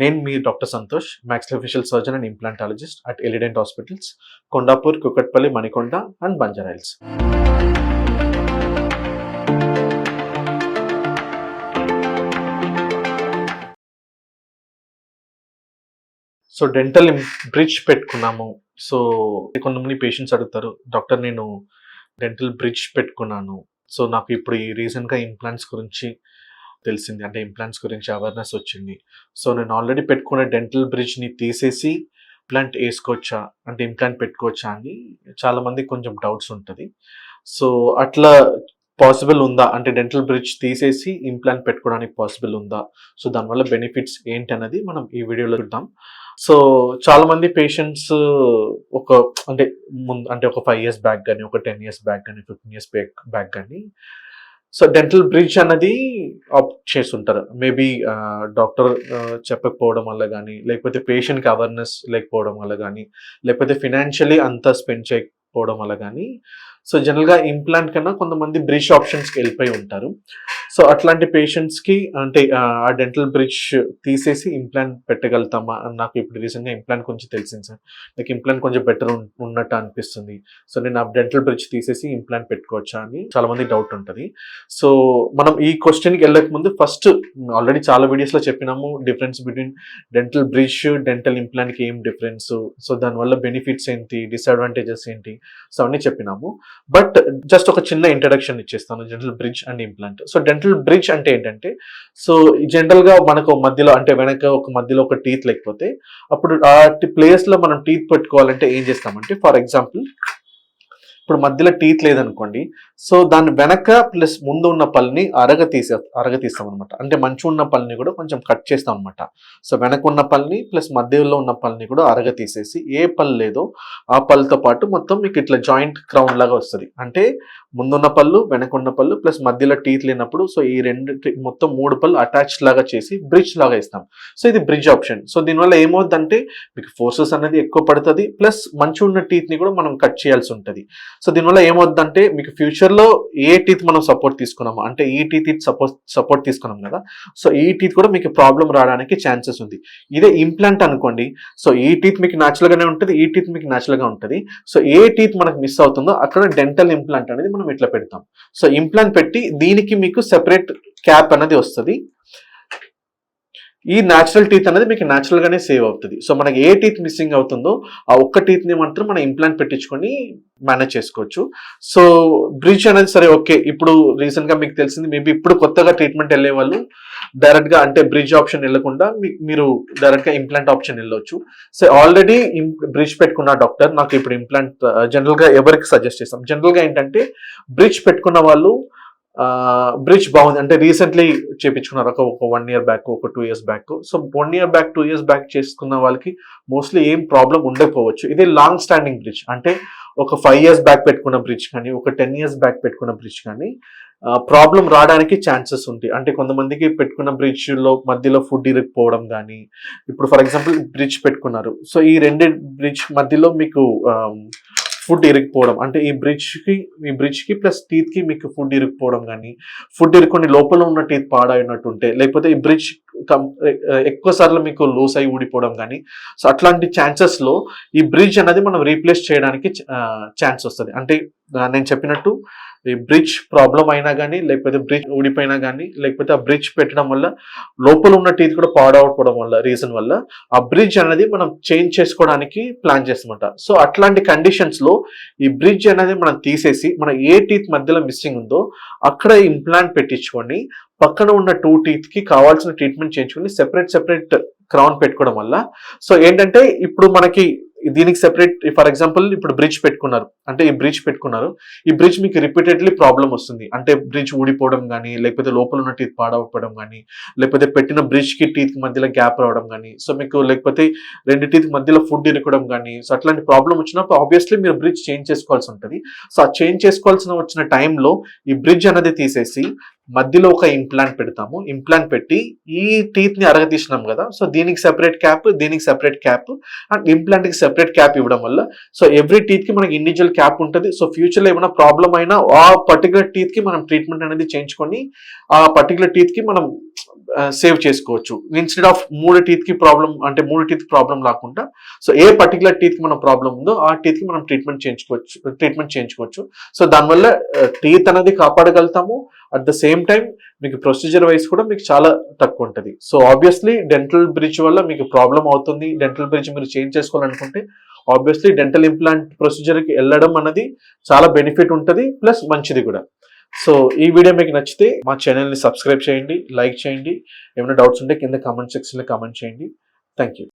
నేను మీ doctor Santosh, maxillofacial surgeon and implantologist at Elident hospitals, Kondapur, Kukatpally, Manikonda and Banjara hills. So dental bridge పెట్టుకున్నాము. So కొంతమంది patients అడుగుతారు, డాక్టర్ నేను డెంటల్ బ్రిడ్జ్ పెట్టుకున్నాను, సో నాకు ఇప్పుడు ఈ రీసెంట్గా ఇంప్లాంట్స్ గురించి తెలిసింది, అంటే ఇంప్లాంట్స్ గురించి అవేర్నెస్ వచ్చింది. సో నేను ఆల్రెడీ పెట్టుకున్న డెంటల్ బ్రిడ్జ్ని తీసేసి ఇంప్లాంట్ వేసుకోవచ్చా, అంటే ఇంప్లాంట్ పెట్టుకోవచ్చా అని చాలామంది కొంచెం డౌట్స్ ఉంటుంది. సో అట్లా పాసిబుల్ ఉందా, అంటే డెంటల్ బ్రిడ్జ్ తీసేసి ఇంప్లాంట్ పెట్టుకోవడానికి పాసిబుల్ ఉందా, సో దానివల్ల బెనిఫిట్స్ ఏంటి అనేది మనం ఈ వీడియోలో చూద్దాం. సో చాలా మంది పేషెంట్స్ ఒక అంటే ఒక 5 years బ్యాక్ కానీ, ఒక 10 years బ్యాక్ కానీ, 15 years బ్యాక్ కానీ సో డెంటల్ బ్రిడ్జ్ అన్నది ఆప్ట్ చేస్తుంటారు. మేబీ డాక్టర్ చెప్పకపోవడం వల్ల కానీ, లేకపోతే పేషెంట్కి అవేర్నెస్ లేకపోవడం వల్ల కానీ, లేకపోతే ఫినాన్షియలీ అంతా స్పెండ్ చేయకపోవడం వల్ల కానీ, సో జనరల్గా ఇంప్లాంట్ కన్నా కొంతమంది బ్రిడ్జ్ ఆప్షన్స్కి వెళ్ళిపోయి ఉంటారు. సో అట్లాంటి పేషెంట్స్కి అంటే ఆ డెంటల్ బ్రిడ్జ్ తీసేసి ఇంప్లాంట్ పెట్టగలుగుతామా అని నాకు ఇప్పుడు రీసెంట్గా ఇంప్లాంట్ కొంచెం తెలిసింది సార్. నాకు ఇంప్లాంట్ కొంచెం బెటర్ ఉన్నట్టు అనిపిస్తుంది, సో నేను ఆ డెంటల్ బ్రిడ్జ్ తీసేసి ఇంప్లాంట్ పెట్టుకోవచ్చా అని చాలా మంది డౌట్ ఉంటుంది. సో మనం ఈ క్వశ్చన్కి వెళ్ళక ముందు ఫస్ట్ ఆల్రెడీ చాలా వీడియోస్లో చెప్పినాము difference between dental bridge, dental ఇంప్లాంట్కి ఏం డిఫరెన్స్, సో దానివల్ల బెనిఫిట్స్ ఏంటి, డిసడ్వాంటేజెస్ ఏంటి, సో అవన్నీ చెప్పినాము. బట్ జస్ట్ ఒక చిన్న ఇంట్రడక్షన్ ఇచ్చేస్తాను dental bridge and implant. So dental bridge అంటే ఏంటంటే, సో జనరల్గా మనకు మధ్యలో అంటే వెనక ఒక మధ్యలో ఒక టీత్ లేకపోతే అప్పుడు ఆ ప్లేస్లో మనం టీత్ పెట్టుకోవాలంటే ఏం చేస్తామంటే, ఫర్ ఎగ్జాంపుల్ ఇప్పుడు మధ్యలో టీత్ లేదనుకోండి, సో దాని వెనక ప్లస్ ముందు ఉన్న పళ్ళని అరగతీస్తాం అనమాట. అంటే మంచి ఉన్న పళ్ళని కూడా కొంచెం కట్ చేస్తాం అనమాట. సో వెనక ఉన్న పళ్ళని ప్లస్ మధ్యలో ఉన్న పళ్ళని కూడా అరగతీసేసి ఏ పళ్ళు లేదో ఆ పళ్ళతో పాటు మొత్తం మీకు ఇట్లా జాయింట్ క్రౌన్ లాగా వస్తుంది. అంటే ముందున్న పళ్ళు, వెనక ఉన్న పళ్ళు ప్లస్ మధ్యలో టీత్ లేనప్పుడు సో ఈ రెండు మొత్తం 3 పళ్ళు అటాచ్ లాగా చేసి బ్రిడ్జ్ లాగా ఇస్తాం. సో ఇది బ్రిడ్జ్ ఆప్షన్. సో దీనివల్ల ఏమవుతుందంటే మీకు ఫోర్సెస్ అనేది ఎక్కువ పడుతుంది, ప్లస్ మంచి ఉన్న టీత్ని కూడా మనం కట్ చేయాల్సి ఉంటుంది. సో దీనివల్ల ఏమవుతుందంటే మీకు ఫ్యూచర్లో ఏ టీత్ మనం సపోర్ట్ తీసుకున్నాము, అంటే ఈ టీత్ సపోర్ట్ తీసుకున్నాం కదా, సో ఈ టీత్ కూడా మీకు ప్రాబ్లం రావడానికి ఛాన్సెస్ ఉంది. ఇదే ఇంప్లాంట్ అనుకోండి, సో ఈ టీత్ మీకు న్యాచురల్గానే ఉంటుంది, ఈ టీత్ మీకు న్యాచురల్గా ఉంటుంది. సో ఏ టీత్ మనకు మిస్ అవుతుందో అక్కడ డెంటల్ ఇంప్లాంట్ అనేది మనం ఇట్లా పెడతాం. సో ఇంప్లాంట్ పెట్టి దీనికి మీకు సెపరేట్ క్యాప్ అనేది వస్తుంది. ఈ న్యాచురల్ టీత్ అనేది మీకు న్యాచురల్గానే సేవ్ అవుతుంది. సో మనకి ఏ టీత్ మిస్సింగ్ అవుతుందో ఆ ఒక్క టీత్ని మాత్రం మనం ఇంప్లాంట్ పెట్టించుకొని మేనేజ్ చేసుకోవచ్చు. సో బ్రిడ్జ్ అనేది సరే ఓకే, ఇప్పుడు రీసెంట్గా మీకు తెలిసింది, మేబీ ఇప్పుడు కొత్తగా ట్రీట్మెంట్ వెళ్ళే వాళ్ళు డైరెక్ట్గా అంటే బ్రిడ్జ్ ఆప్షన్ వెళ్ళకుండా మీరు డైరెక్ట్గా ఇంప్లాంట్ ఆప్షన్ వెళ్ళొచ్చు. సో ఆల్రెడీ బ్రిడ్జ్ పెట్టుకున్న డాక్టర్ నాకు ఇప్పుడు ఇంప్లాంట్ జనరల్గా ఎవరికి సజెస్ట్ చేస్తాం, జనరల్గా ఏంటంటే బ్రిడ్జ్ పెట్టుకున్న వాళ్ళు బ్రిడ్జ్ బాగుంది అంటే రీసెంట్లీ చేయించుకున్నారు, ఒక 1 year బ్యాక్, ఒక 2 years back. So 1 year back, 2 years back చేసుకున్న వాళ్ళకి మోస్ట్లీ ఏం ప్రాబ్లం ఉండకపోవచ్చు. ఇది లాంగ్ స్టాండింగ్ బ్రిడ్జ్ అంటే ఒక 5 years బ్యాక్ పెట్టుకున్న బ్రిడ్జ్ కానీ, ఒక 10 years బ్యాక్ పెట్టుకున్న బ్రిడ్జ్ కానీ ప్రాబ్లం రావడానికి ఛాన్సెస్ ఉంటాయి. అంటే కొంతమందికి పెట్టుకున్న బ్రిడ్జ్లో మధ్యలో ఫుడ్ ఇరుక్కుపోవడం కానీ, ఇప్పుడు ఫర్ ఎగ్జాంపుల్ బ్రిడ్జ్ పెట్టుకున్నారు, సో ఈ రెండు బ్రిడ్జ్ మధ్యలో మీకు ఫుడ్ ఇరుక్కుపోవడం, అంటే ఈ బ్రిడ్జ్కి ప్లస్ టీత్కి మీకు ఫుడ్ ఇరుక్కుపోవడం కానీ, ఫుడ్ ఇరుక్కొని లోపల ఉన్న టీత్ పాడైనట్టుంటే, లేకపోతే ఈ బ్రిడ్జ్ ఎక్కువ సార్లు మీకు లూస్ అయి ఊడిపోవడం కానీ, సో అట్లాంటి ఛాన్సెస్లో ఈ బ్రిడ్జ్ అనేది మనం రీప్లేస్ చేయడానికి ఛాన్స్ వస్తుంది. అంటే నేను చెప్పినట్టు ఈ బ్రిడ్జ్ ప్రాబ్లం అయినా కానీ, లేకపోతే బ్రిడ్జ్ ఊడిపోయినా కానీ, లేకపోతే ఆ బ్రిడ్జ్ పెట్టడం వల్ల లోపల ఉన్న టీత్ కూడా పాడవడం వల్ల రీజన్ వల్ల ఆ బ్రిడ్జ్ అనేది మనం చేంజ్ చేసుకోవడానికి ప్లాన్ చేస్తామంట. సో అట్లాంటి కండిషన్స్లో ఈ బ్రిడ్జ్ అనేది మనం తీసేసి మన ఏ టీత్ మధ్యలో మిస్సింగ్ ఉందో అక్కడ ఇంప్లాంట్ పెట్టించుకొని పక్కన ఉన్న 2 teethకి కావాల్సిన ట్రీట్మెంట్ చేయించుకొని సెపరేట్ క్రౌన్ పెట్టుకోవడం వల్ల సో ఏంటంటే ఇప్పుడు మనకి దీనికి సెపరేట్ ఫర్ ఎగ్జాంపుల్ ఇప్పుడు బ్రిడ్జ్ పెట్టుకున్నారు, అంటే ఈ బ్రిడ్జ్ మీకు రిపీటెడ్లీ ప్రాబ్లం వస్తుంది. అంటే బ్రిడ్జ్ ఊడిపోవడం కానీ, లేకపోతే లోపల ఉన్న టీత్ పాడవడం కానీ, లేకపోతే పెట్టిన బ్రిడ్జ్కి టీత్ మధ్యలో గ్యాప్ రావడం కానీ, సో మీకు లేకపోతే 2 teeth మధ్యలో ఫుడ్ ఇరుకడం కానీ, సో అట్లాంటి ప్రాబ్లం వచ్చినప్పుడు ఆబ్వియస్లీ మీరు బ్రిడ్జ్ చేంజ్ చేసుకోవాల్సి ఉంటుంది. సో ఆ చేంజ్ చేసుకోవాల్సిన వచ్చిన టైంలో ఈ బ్రిడ్జ్ అనేది తీసేసి మధ్యలో ఒక ఇంప్లాంట్ పెడతాము. ఇంప్లాంట్ పెట్టి ఈ టీత్ ని అరగదీసినాం కదా, సో దీనికి సెపరేట్ క్యాప్, దీనికి సెపరేట్ క్యాప్ అండ్ ఇంప్లాంట్ కి సెపరేట్ క్యాప్ ఇవ్వడం వల్ల సో ఎవ్రీ టీత్ కి మనకి ఇండివిజువల్ క్యాప్ ఉంటుంది. సో ఫ్యూచర్ లో ఏమైనా ప్రాబ్లం అయినా ఆ పర్టికులర్ టీత్ కి మనం ట్రీట్మెంట్ అనేది చేయించుకొని ఆ పర్టికులర్ టీత్ కి మనం సేవ్ చేసుకోవచ్చు. ఇన్స్టెడ్ ఆఫ్ 3 టీత్ కి ప్రాబ్లం, అంటే 3 టీత్ ప్రాబ్లం రాకుండా సో ఏ పర్టికులర్ టీత్ కి మన ప్రాబ్లం ఉందో ఆ టీత్ కి మనం ట్రీట్మెంట్ చేయించుకోవచ్చు. సో దానివల్ల టీత్ అనేది కాపాడగలుగుతాము. అట్ ద సేమ్ టైం మీకు ప్రొసీజర్ వైజ్ కూడా మీకు చాలా తక్కువ ఉంటుంది. సో ఆబ్వియస్లీ డెంటల్ బ్రిడ్జ్ వల్ల మీకు ప్రాబ్లం అవుతుంది. డెంటల్ బ్రిడ్జ్ మీరు చేంజ్ చేసుకోవాలనుకుంటే ఆబ్వియస్లీ డెంటల్ ఇంప్లాంట్ ప్రొసీజర్కి వెళ్ళడం అనేది చాలా బెనిఫిట్ ఉంటుంది, ప్లస్ మంచిది కూడా. సో ఈ వీడియో మీకు నచ్చితే మా ఛానల్ని సబ్స్క్రైబ్ చేయండి, లైక్ చేయండి. ఏమైనా డౌట్స్ ఉంటే కింద కామెంట్ సెక్షన్లో కామెంట్ చేయండి. Thank you.